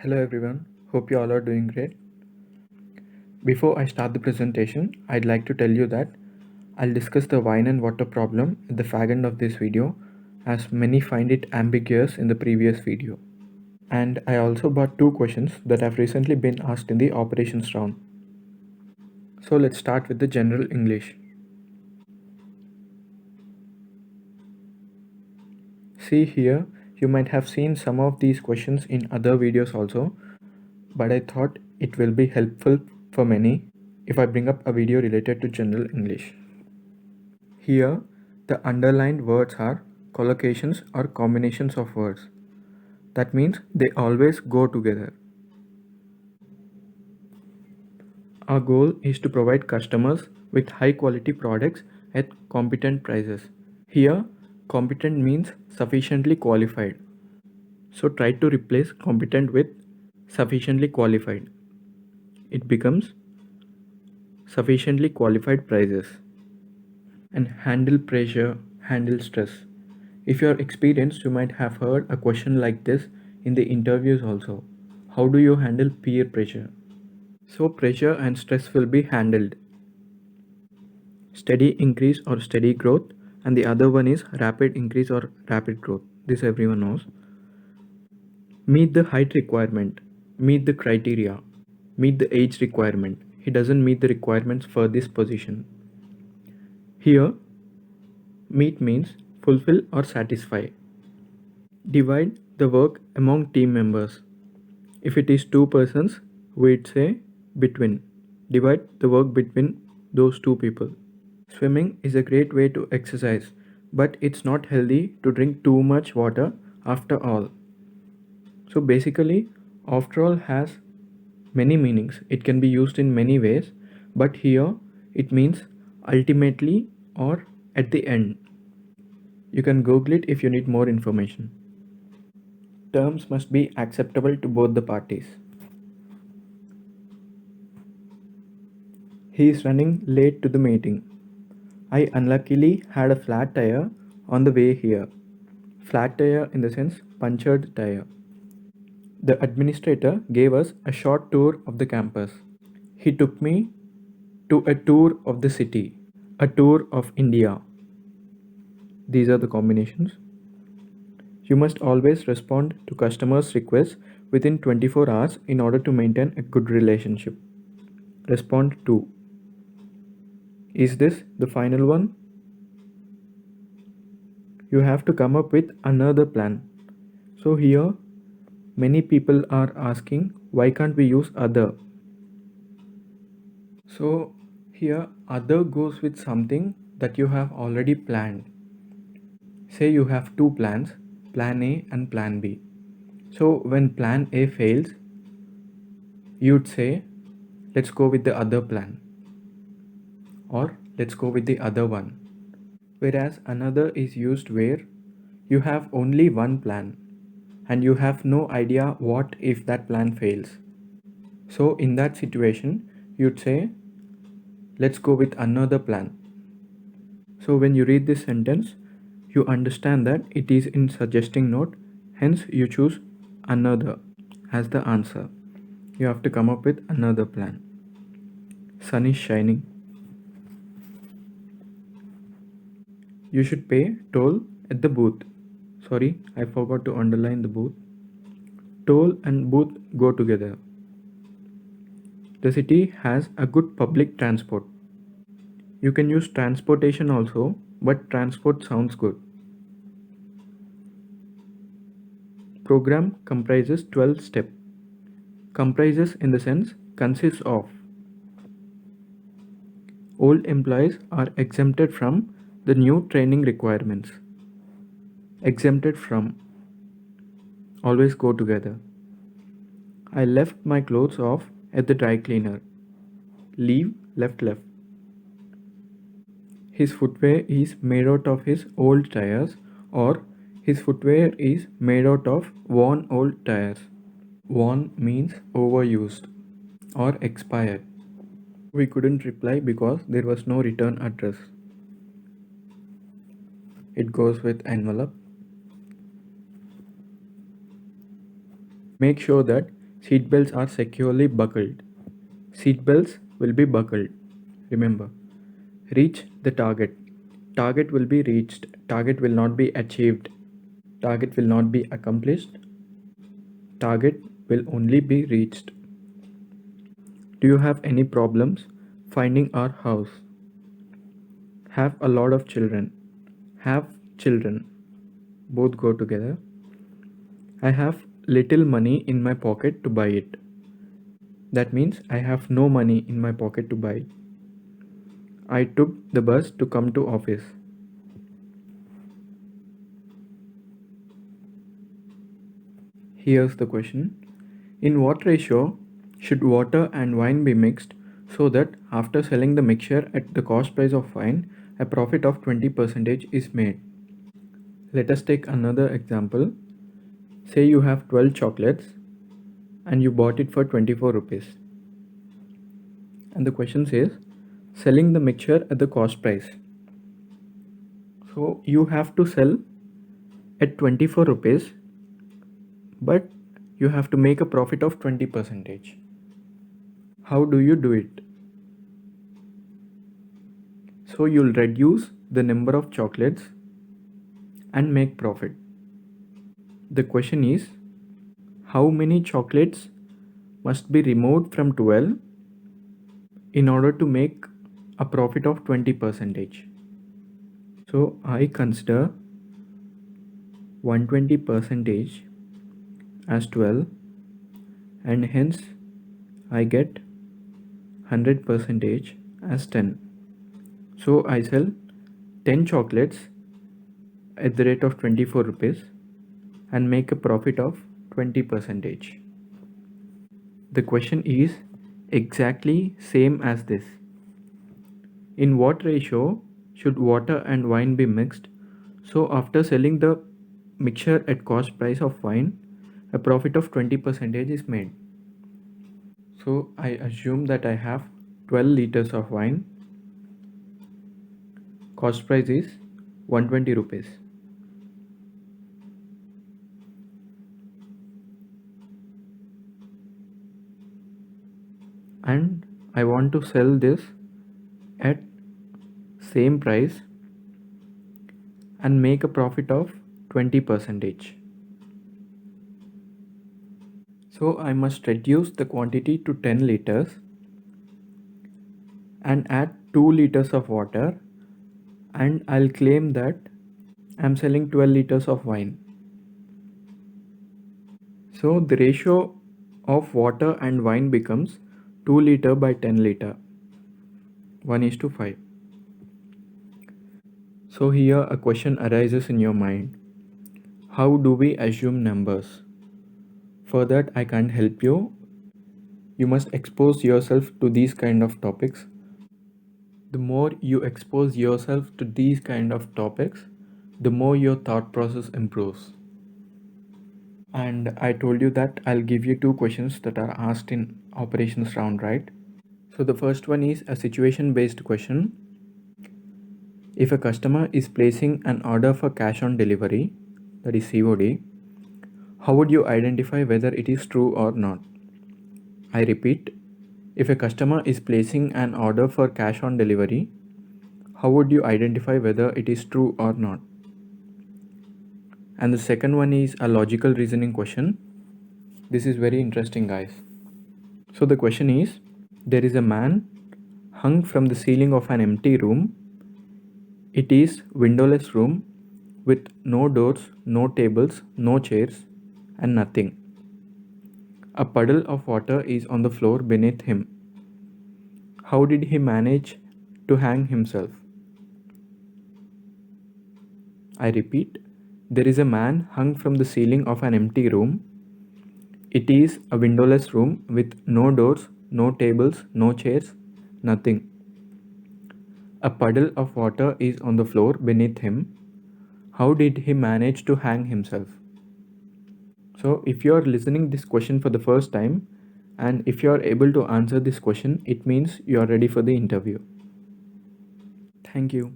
Hello everyone, hope you all are doing great. Before I start the presentation, I'd like to tell you that I'll discuss the wine and water problem at the fag end of this video, as many find it ambiguous in the previous video. And I also brought two questions that have recently been asked in the operations round. So let's start with the general English. See here, you might have seen some of these questions in other videos also, but I thought it will be helpful for many if I bring up a video related to general English. Here, the underlined words are collocations or combinations of words. That means they always go together. Our goal is to provide customers with high quality products at competent prices. Here, competent means sufficiently qualified. So try to replace competent with sufficiently qualified. It becomes sufficiently qualified prices. And handle pressure, handle stress. If you're experienced, you might have heard a question like this in the interviews also. How do you handle peer pressure? So pressure and stress will be handled. Steady increase or steady growth, and the other one is rapid increase or rapid growth. This everyone knows. Meet the height requirement, meet the criteria, meet the age requirement. He doesn't meet the requirements for this position. Here, meet means fulfill or satisfy. Divide the work among team members. If it is two persons, we'd say between. Divide the work between those two people. Swimming is a great way to exercise, but it's not healthy to drink too much water after all. So basically, after all has many meanings. It can be used in many ways, but here it means ultimately or at the end. You can Google it if you need more information. Terms must be acceptable to both the parties. He is running late to the meeting. I unluckily had a flat tire on the way here. Flat tire in the sense punctured tire. The administrator gave us a short tour of the campus. He took me to a tour of the city, a tour of India. These are the combinations. You must always respond to customers' requests within 24 hours in order to maintain a good relationship. Respond to. Is this the final one? You have to come up with another plan. So here, many people are asking, why can't we use other? So here, other goes with something that you have already planned. Say you have two plans, plan A and plan B. So when plan A fails, you'd say, let's go with the other plan, or let's go with the other one. Whereas another is used where you have only one plan and you have no idea what if that plan fails. So in that situation, you'd say, let's go with another plan. So when you read this sentence, you understand that it is in suggesting note, hence you choose another as the answer. You have to come up with another plan. Sun is shining. You should pay toll at the booth. Sorry, I forgot to underline the booth. Toll and booth go together. The city has a good public transport. You can use transportation also, but transport sounds good. Program comprises 12 steps. Comprises in the sense consists of. Old employees are exempted from the new training requirements. Exempted from. Always go together. I left my clothes off at the dry cleaner. Leave, left. His footwear is made out of his old tires, or his footwear is made out of worn old tires. Worn means overused or expired. We couldn't reply because there was no return address. It goes with envelope. Make sure that Seatbelts are securely buckled. Seatbelts will be buckled. Remember, reach the target. Target will be reached. Target will not be achieved. Target will not be accomplished. Target will only be reached. Do you have any problems finding our house? Have a lot of children. Have children. Both go together. I have little money in my pocket to buy it. That means I have no money in my pocket to buy. I took the bus to come to office. Here's the question. In what ratio should water and wine be mixed so that after selling the mixture at the cost price of wine, a profit of 20% is made? Let us take another example. Say you have 12 chocolates and you bought it for 24 rupees. And the question says selling the mixture at the cost price. So you have to sell at 24 rupees, but you have to make a profit of 20%. How do you do it? So you'll reduce the number of chocolates and make profit. The question is, how many chocolates must be removed from 12 in order to make a profit of 20%? So I consider 120% as 12 and hence I get 100% as 10. So I sell 10 chocolates at the rate of 24 rupees and make a profit of 20%. The question is exactly same as this. In what ratio should water and wine be mixed so after selling the mixture at cost price of wine, a profit of 20% is made? So I assume that I have 12 liters of wine. Cost price is 120 rupees. And I want to sell this at same price and make a profit of 20%. So I must reduce the quantity to 10 liters and add 2 liters of water, and I'll claim that I'm selling 12 liters of wine. So the ratio of water and wine becomes 2 liter by 10 liter, 1:5. So here a question arises in your mind. How do we assume numbers? For that I can't help you. You must expose yourself to these kind of topics. The more you expose yourself to these kind of topics, the more your thought process improves. And I told you that I'll give you two questions that are asked in operations round, right? So the first one is a situation based question. If a customer is placing an order for cash on delivery, that is COD, how would you identify whether it is true or not? I repeat, if a customer is placing an order for cash on delivery, how would you identify whether it is true or not? And the second one is a logical reasoning question. This is very interesting, guys. So the question is, there is a man hung from the ceiling of an empty room. It is windowless room with no doors, no tables, no chairs, and nothing. A puddle of water is on the floor beneath him. How did he manage to hang himself? I repeat, there is a man hung from the ceiling of an empty room. It is a windowless room with no doors, no tables, no chairs, nothing. A puddle of water is on the floor beneath him. How did he manage to hang himself? So if you are listening this question for the first time and if you are able to answer this question, it means you are ready for the interview. Thank you.